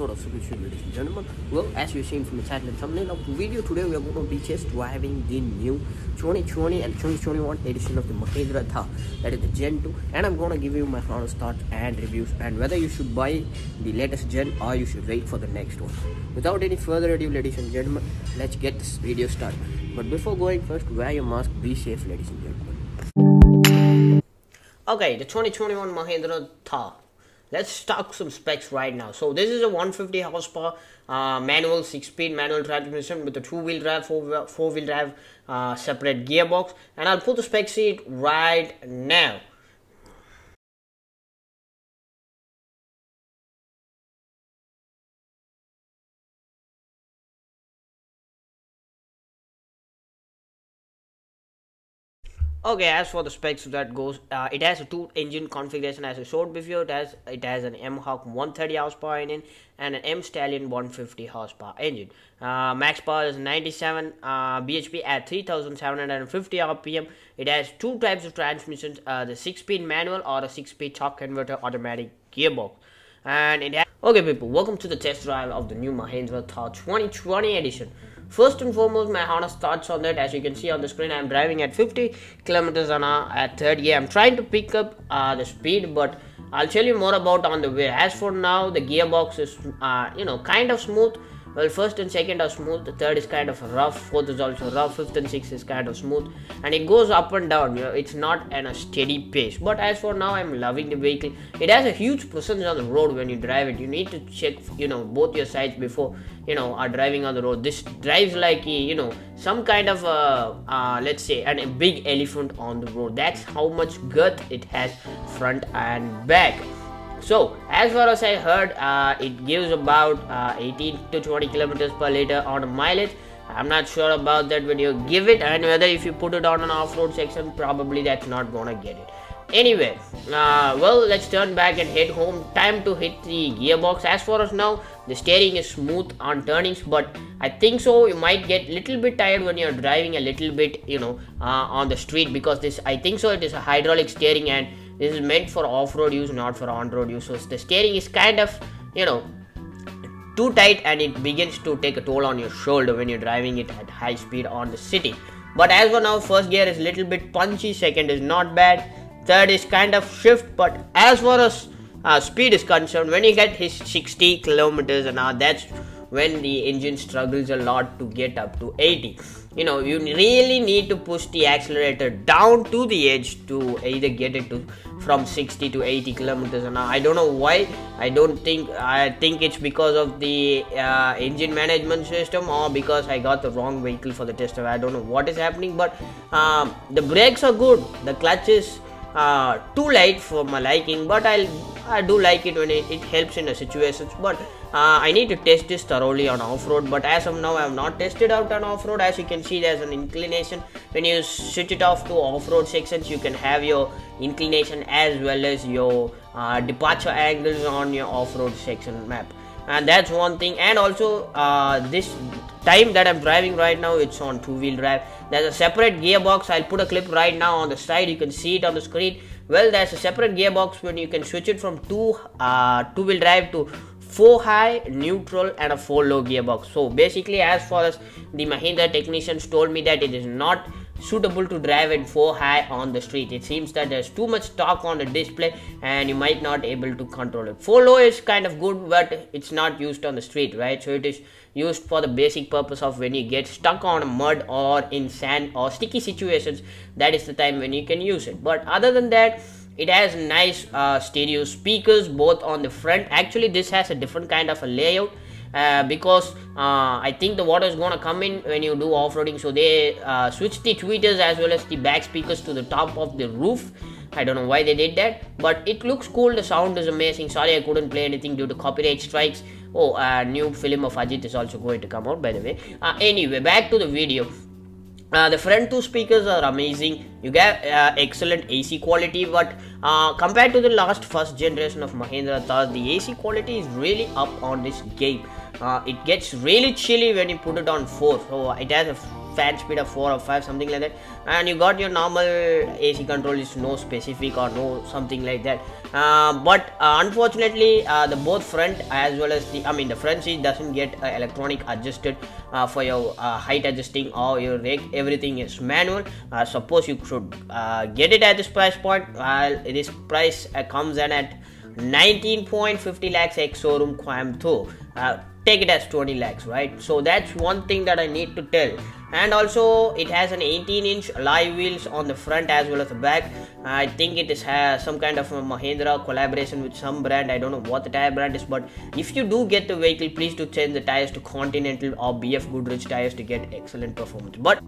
episode of Sunilselvan, ladies and gentlemen. Well, as you've seen from the title and thumbnail of the video, today we are going to be test driving the new 2020 and 2021 edition of the Mahindra Thar, that is the Gen 2, and I'm going to give you my honest thoughts and reviews and whether you should buy the latest Gen or you should wait for the next one. Without any further ado, ladies and gentlemen, let's get this video started. But before going first, wear your mask, be safe, ladies and gentlemen. Okay, the 2021 Mahindra Thar. Let's talk some specs right now. So this is a 150 horsepower manual 6-speed manual transmission with a 2-wheel drive, 4-wheel drive separate gearbox, and I'll put the spec sheet right now. Okay, as for the specs that goes, it has a 2-engine configuration as I showed before. It has an M-Hawk 130 horsepower engine and an M-Stallion 150 horsepower engine. Max power is 97 bhp at 3750 rpm. It has 2 types of transmissions, the 6-speed manual or a 6-speed torque converter automatic gearbox. And it has... Okay people, welcome to the test drive of the new Mahindra Thar 2020 edition. First and foremost, my honest thoughts on that. As you can see on the screen, I am driving at 50 kilometers an hour at third gear. I'm trying to pick up the speed, but I'll tell you more about on the way. As for now, the gearbox is kind of smooth. Well, first and second are smooth, the third is kind of rough, fourth is also rough, fifth and sixth is kind of smooth, and it goes up and down. It's not at a steady pace. But as for now, I'm loving the vehicle. It has a huge presence on the road when you drive it. You need to check both your sides before are driving on the road. This drives like some kind of let's say a big elephant on the road. That's how much girth it has front and back. So as far as I heard, it gives about 18 to 20 kilometers per liter on a mileage. I'm not sure about that when you give it, and whether if you put it on an off-road section, probably that's not gonna get it. Anyway, well, let's turn back and head home. Time to hit the gearbox. As for us now, the steering is smooth on turnings, but I think so you might get little bit tired when you're driving a little bit on the street, because I think so it is a hydraulic steering, and this is meant for off-road use, not for on-road use. So the steering is kind of too tight, and it begins to take a toll on your shoulder when you're driving it at high speed on the city. But as for now, first gear is little bit punchy, second is not bad, third is kind of shift. But as far as speed is concerned, when you get his 60 kilometers an hour, that's when the engine struggles a lot to get up to 80. You really need to push the accelerator down to the edge to either get it to from 60 to 80 kilometers an hour. I don't know why. I think it's because of the engine management system, or because I got the wrong vehicle for the test drive. I don't know what is happening, but the brakes are good. The clutch is too light for my liking, but I do like it when it helps in the situations. But I need to test this thoroughly on off-road, but as of now I have not tested out on off-road. As you can see, there's an inclination. When you switch it off to off-road sections, you can have your inclination as well as your departure angles on your off-road section map, and that's one thing. And also this time that I'm driving right now, it's on 2-wheel drive. There's a separate gearbox. I'll put a clip right now on the side, you can see it on the screen. Well, there's a separate gearbox when you can switch it from 2-wheel drive to 4 high, neutral, and a 4 low gearbox. So basically, as far as the Mahindra technicians told me, that it is not suitable to drive at 4 high on the street. It seems that there's too much torque on the display and you might not able to control it. 4 low is kind of good, but it's not used on the street, right? So it is used for the basic purpose of when you get stuck on mud or in sand or sticky situations. That is the time when you can use it. But other than that, it has nice stereo speakers both on the front. Actually, this has a different kind of a layout because I think the water is gonna come in when you do off-roading, so they switched the tweeters as well as the back speakers to the top of the roof. I don't know why they did that, but it looks cool. The sound is amazing. Sorry I couldn't play anything due to copyright strikes. Oh, a new film of Ajit is also going to come out, by the way. Anyway, back to the video. The front 2 speakers are amazing. You get excellent AC quality, but compared to the first generation of Mahindra Thar, the AC quality is really up on this game. It gets really chilly when you put it on 4. So it has a fan speed of 4 or 5, something like that, and you got your normal AC control, is no specific or no something like that. But unfortunately, the both front as well as the front seat doesn't get electronic adjusted for your height adjusting or your rake. Everything is manual. Suppose you should get it at this price point. This price comes in at 19.50 lakhs ex showroom Coimbatore. Take it as 20 lakhs, right? So that's one thing that I need to tell. And also it has an 18-inch alloy wheels on the front as well as the back. I think it has some kind of a Mahindra collaboration with some brand. I don't know what the tire brand is, but if you do get the vehicle, please do change the tires to Continental or BF Goodrich tires to get excellent performance. But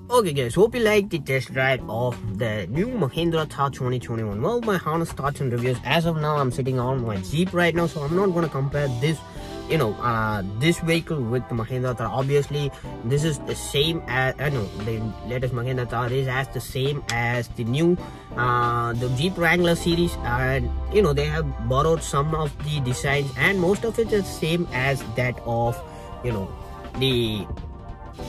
okay guys, hope you liked the test drive of the new Mahindra Thar 2021. Well, my honest thoughts and reviews, as of now I'm sitting on my Jeep right now, so I'm not going to compare this this vehicle with the Mahindra Thar. Obviously this is the same as the latest Mahindra Thar is as the same as the new the Jeep Wrangler series, and they have borrowed some of the designs, and most of it is same as that of the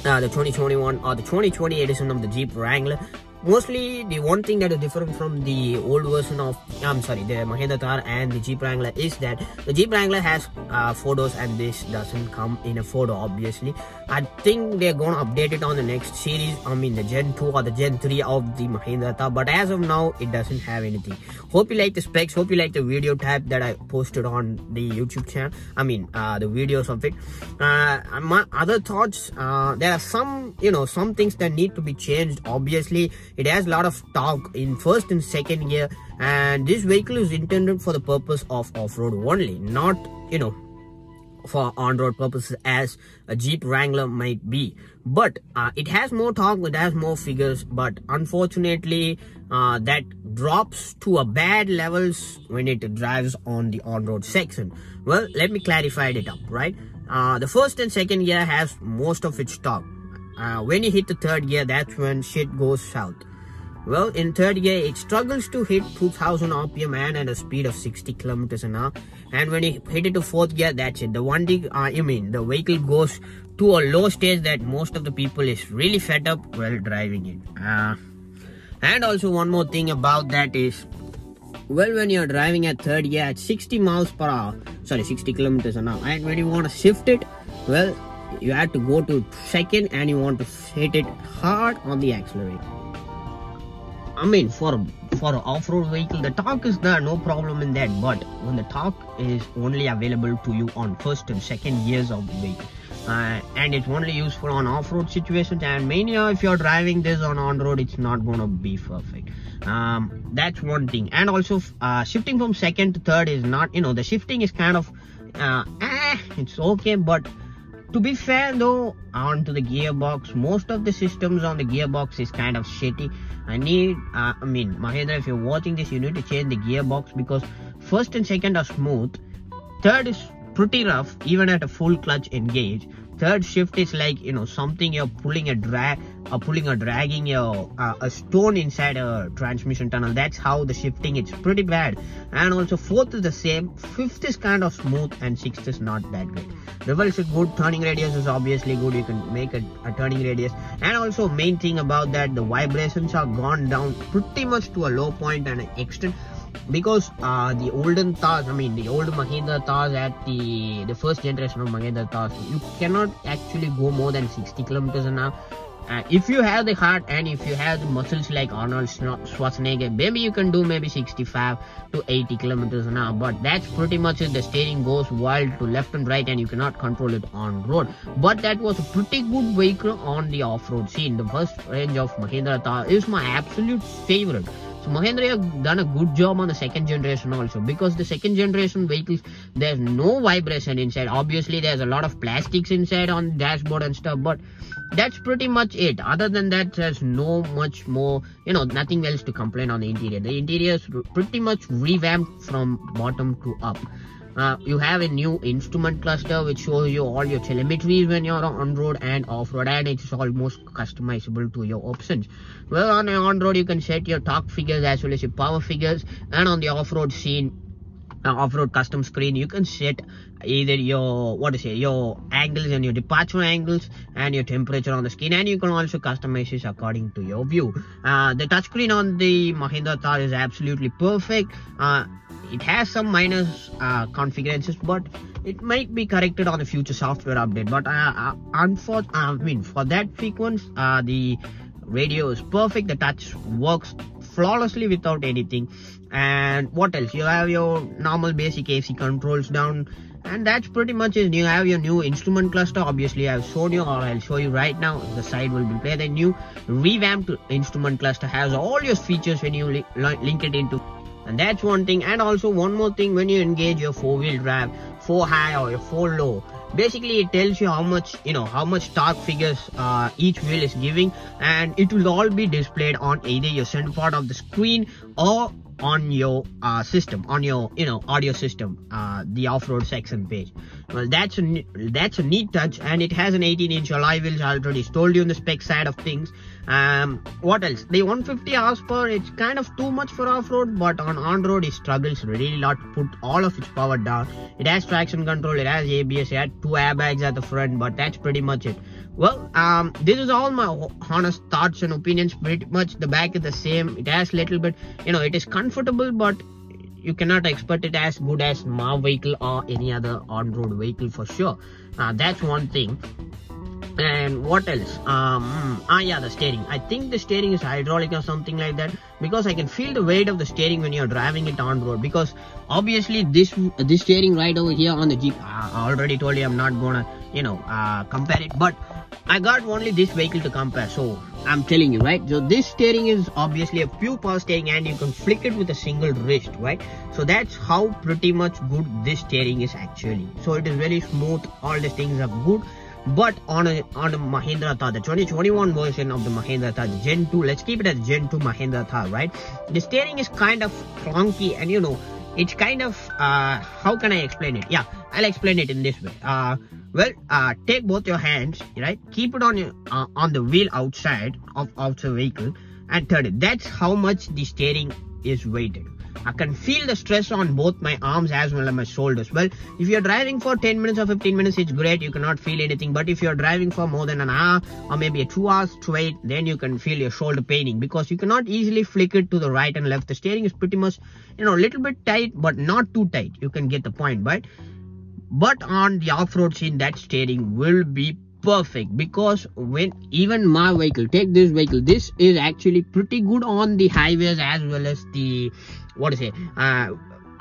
2021 or the 2020 edition of the Jeep Wrangler. Mostly the one thing that is different from the old version of the Mahindra Thar and the Jeep Wrangler is that the Jeep Wrangler has 4 doors and this doesn't come in a 4 door. Obviously I think they're gonna update it on the next series, the Gen 2 or the Gen 3 of the Mahindra Thar, but as of now it doesn't have anything. Hope you like the specs, hope you like the video type that I posted on the YouTube channel, the videos of it. My other thoughts, there are some some things that need to be changed. Obviously it has a lot of torque in first and second gear, and this vehicle is intended for the purpose of off-road only, not for on-road purposes as a Jeep Wrangler might be. But it has more torque, it has more figures, but unfortunately that drops to a bad levels when it drives on the on-road section. Well, let me clarify it up, right? The first and second gear has most of its torque. When you hit the third gear, that's when shit goes south. Well, in third gear, it struggles to hit 2000 RPM and at a speed of 60 kilometers an hour. And when you hit it to fourth gear, that's it. The vehicle goes to a low stage that most of the people is really fed up while driving it. And also one more thing about that is, well, when you're driving at third gear at 60 kilometers an hour, and when you want to shift it, well, you have to go to second and you want to hit it hard on the accelerator. For an off-road vehicle, the torque is there, no problem in that, but when the torque is only available to you on first and second gears of the vehicle, and it's only useful on off-road situations, and mainly if you're driving this on road, it's not gonna be perfect. That's one thing. And also shifting from second to third is not, the shifting is kind of it's okay, but to be fair though, onto the gearbox, most of the systems on the gearbox is kind of shitty. Mahindra, if you're watching this, you need to change the gearbox, because first and second are smooth, third is pretty rough even at a full clutch engage. Third shift is like something you're pulling dragging a stone inside a transmission tunnel. That's how the shifting, it's pretty bad. And also fourth is the same, fifth is kind of smooth, and sixth is not that great. Reverse is good, turning radius is obviously good, you can make a turning radius. And also main thing about that, the vibrations are gone down pretty much to a low point and an extent, because the olden Thars, the old Mahindra Thars at the first generation of Mahindra Thars, you cannot actually go more than 60 kilometers an hour. If you have the heart and if you have the muscles like Arnold Schwarzenegger, maybe you can do maybe 65 to 80 kilometers an hour, but that's pretty much it. The steering goes wild to left and right and you cannot control it on road. But that was a pretty good vehicle on the off-road scene. The first range of Mahindra Thar is my absolute favorite. So Mahindra have done a good job on the second generation also, because the second generation vehicles, there's no vibration inside. Obviously there's a lot of plastics inside on the dashboard and stuff, but that's pretty much it. Other than that, there's no much more, nothing else to complain on the interior. The interior is pretty much revamped from bottom to up. You have a new instrument cluster which shows you all your telemetries when you're on road and off road, and it's almost customizable to your options. Well, on road you can set your torque figures as well as your power figures, and on the off-road scene off-road custom screen. You can set either your your angles and your departure angles and your temperature on the screen, and you can also customize this according to your view. The touchscreen on the Mahindra Thar is absolutely perfect. It has some minor configurations, but it might be corrected on the future software update. But for that frequency, the radio is perfect. The touch works flawlessly without anything. And what else? You have your normal basic AC controls down, and that's pretty much it. You have your new instrument cluster. Obviously I've shown you, or I'll show you right now. The side will be played. The new revamped instrument cluster has all your features when you link it into, and that's one thing. And also one more thing, when you engage your 4-wheel drive, 4 high or your 4 low, basically it tells you how much torque figures each wheel is giving, and it will all be displayed on either your center part of the screen or on your system, on your audio system, the off-road section page. Well, that's a neat touch, and it has an 18-inch alloy wheels. I already told you on the spec side of things. What else? The 150 horsepower, it's kind of too much for off-road, but on-road it struggles really a lot to put all of its power down. It has traction control, it has ABS, it has 2 airbags at the front, but that's pretty much it. Well, this is all my honest thoughts and opinions. Pretty much the back is the same. It has little bit, it is comfortable, but you cannot expect it as good as my vehicle or any other on-road vehicle for sure. That's one thing. And what else? Yeah, the steering. I think the steering is hydraulic or something like that, because I can feel the weight of the steering when you're driving it on road. Because obviously this steering right over here on the Jeep, I already told you I'm not gonna compare it, but I got only this vehicle to compare, so I'm telling you, right? So this steering is obviously a pure power steering, and you can flick it with a single wrist, right? So that's how pretty much good this steering is actually. So it is very smooth, all the things are good. But on a Mahindra Thar, the 2021 version of the Mahindra Thar, the Gen 2, let's keep it as Gen 2 Mahindra Thar, right? The steering is kind of clunky, and it's kind of, how can I explain it? Yeah, I'll explain it in this way. Take both your hands, right? Keep it on the wheel outside of the vehicle and turn it. That's how much the steering is weighted. I can feel the stress on both my arms as well as my shoulders. Well, if you're driving for 10 minutes or 15 minutes, it's great. You cannot feel anything. But if you're driving for more than an hour or maybe 2 hours straight, then you can feel your shoulder paining, because you cannot easily flick it to the right and left. The steering is pretty much, a little bit tight, but not too tight. You can get the point, right? But on the off-road scene, that steering will be perfect, because when even my vehicle, take this vehicle, this is actually pretty good on the highways as well as the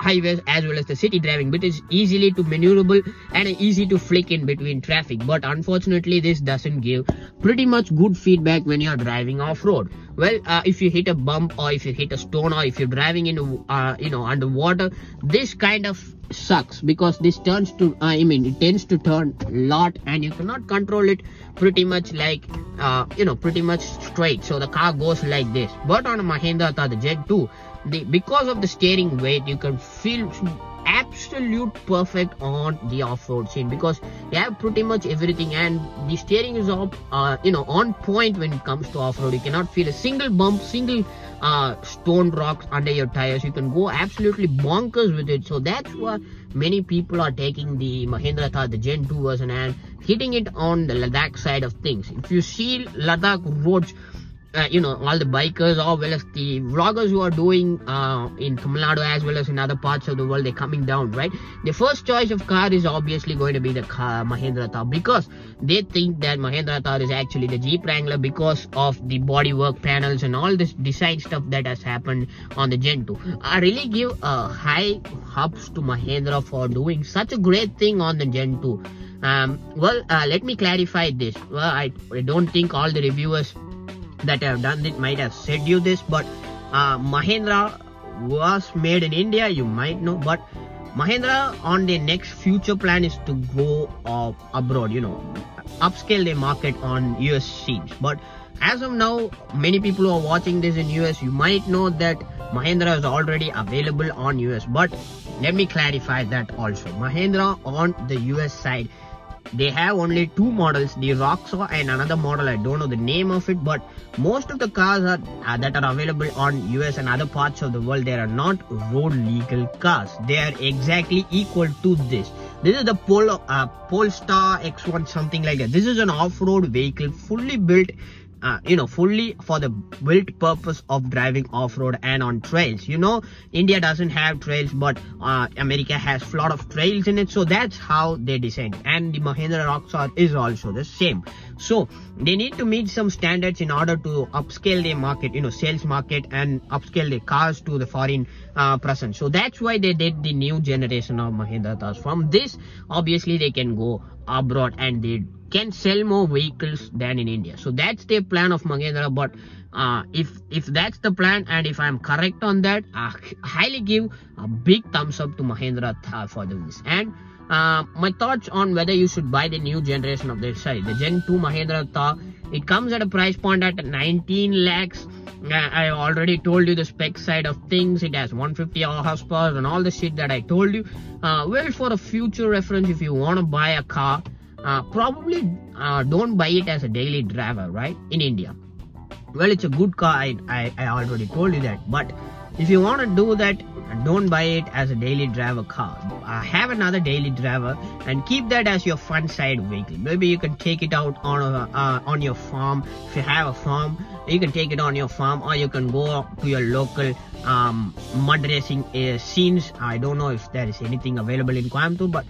highways as well as the city driving, but it's easily to maneuverable and easy to flick in between traffic. But unfortunately this doesn't give pretty much good feedback when you're driving off-road. Well, if you hit a bump, or if you hit a stone, or if you're driving in underwater, this kind of sucks, because this turns to it tends to turn a lot, and you cannot control it pretty much like pretty much straight, so the car goes like this. But on a Mahindra Thar, the Gen 2, because of the steering weight, you can feel absolute perfect on the off-road scene, because you have pretty much everything, and the steering is on point when it comes to off-road. You cannot feel a single bump, single stone rocks under your tires. You can go absolutely bonkers with it. So that's why many people are taking the Mahindra Thar, the Gen 2 version, and hitting it on the Ladakh side of things. If you see Ladakh roads, all the bikers, as well as the vloggers who are doing in Tamil Nadu as well as in other parts of the world, they're coming down, right? The first choice of car is obviously going to be the Mahindra Thar, because they think that Mahindra Thar is actually the Jeep Wrangler because of the bodywork panels and all this design stuff that has happened on the Gen 2. I really give high ups to Mahindra for doing such a great thing on the Gen 2. Let me clarify this. Well, I don't think all the reviewers that have done it might have said you this, but Mahindra was made in India, you might know, but Mahindra on their next future plan is to go abroad, upscale their market on US scenes. But as of now, many people who are watching this in US, you might know that Mahindra is already available on US. But let me clarify that also. Mahindra on the US side they have only two models, the Roxa and another model, I don't know the name of it, but most of the cars that are available on US and other parts of the world, they are not road legal cars. They are exactly equal to this. This is the Polestar X1, something like that. This is an off-road vehicle fully built, fully for the built purpose of driving off-road and on trails. India doesn't have trails, but America has a lot of trails in it, so that's how they designed it. And the Mahindra Roxa is also the same. So they need to meet some standards in order to upscale their market, sales market, and upscale their cars to the foreign presence. So that's why they did the new generation of Mahindra Thars. From this, obviously they can go abroad and they can sell more vehicles than in India. So that's their plan of Mahindra. But if that's the plan, and if I'm correct on that, I highly give a big thumbs up to Mahindra Thar for this. And my thoughts on whether you should buy the new generation of this side, the Gen 2 Mahindra Thar. It comes at a price point at 19 lakhs. I already told you the spec side of things. It has 150 horsepower and all the shit that I told you. Well, for a future reference, if you want to buy a car, probably don't buy it as a daily driver, right, in India. Well, it's a good car, I already told you that. But if you want to do that, don't buy it as a daily driver car. Have another daily driver and keep that as your front side vehicle. Maybe you can take it out on your farm. If you have a farm, you can take it on your farm, or you can go to your local mud racing scenes. I don't know if there is anything available in Coimbatore, but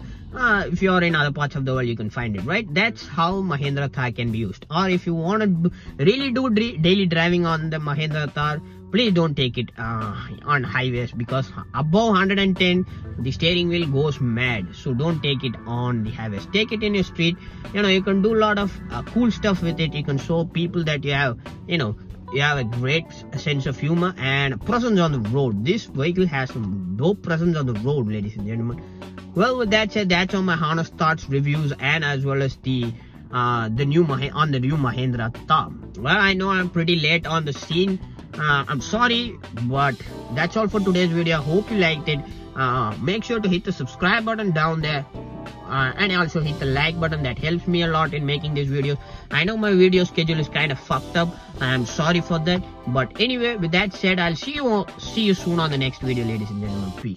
if you are in other parts of the world, you can find it, right? That's how Mahindra Thar can be used. Or if you want to really do daily driving on the Mahindra Thar, please don't take it on highways, because above 110 the steering wheel goes mad. So don't take it on the highways. Take it in your street. You can do a lot of cool stuff with it. You can show people that you have a great sense of humor and presence on the road. This vehicle has some dope presence on the road, ladies and gentlemen. Well, with that said, that's all my honest thoughts, reviews, and as well as the new Mahindra Thar. Well, I know I'm pretty late on the scene. I'm sorry, but that's all for today's video. I hope you liked it. Make sure to hit the subscribe button down there, and also hit the like button. That helps me a lot in making these videos. I know my video schedule is kind of fucked up. I'm sorry for that. But anyway, with that said, I'll see you soon on the next video, ladies and gentlemen. Peace.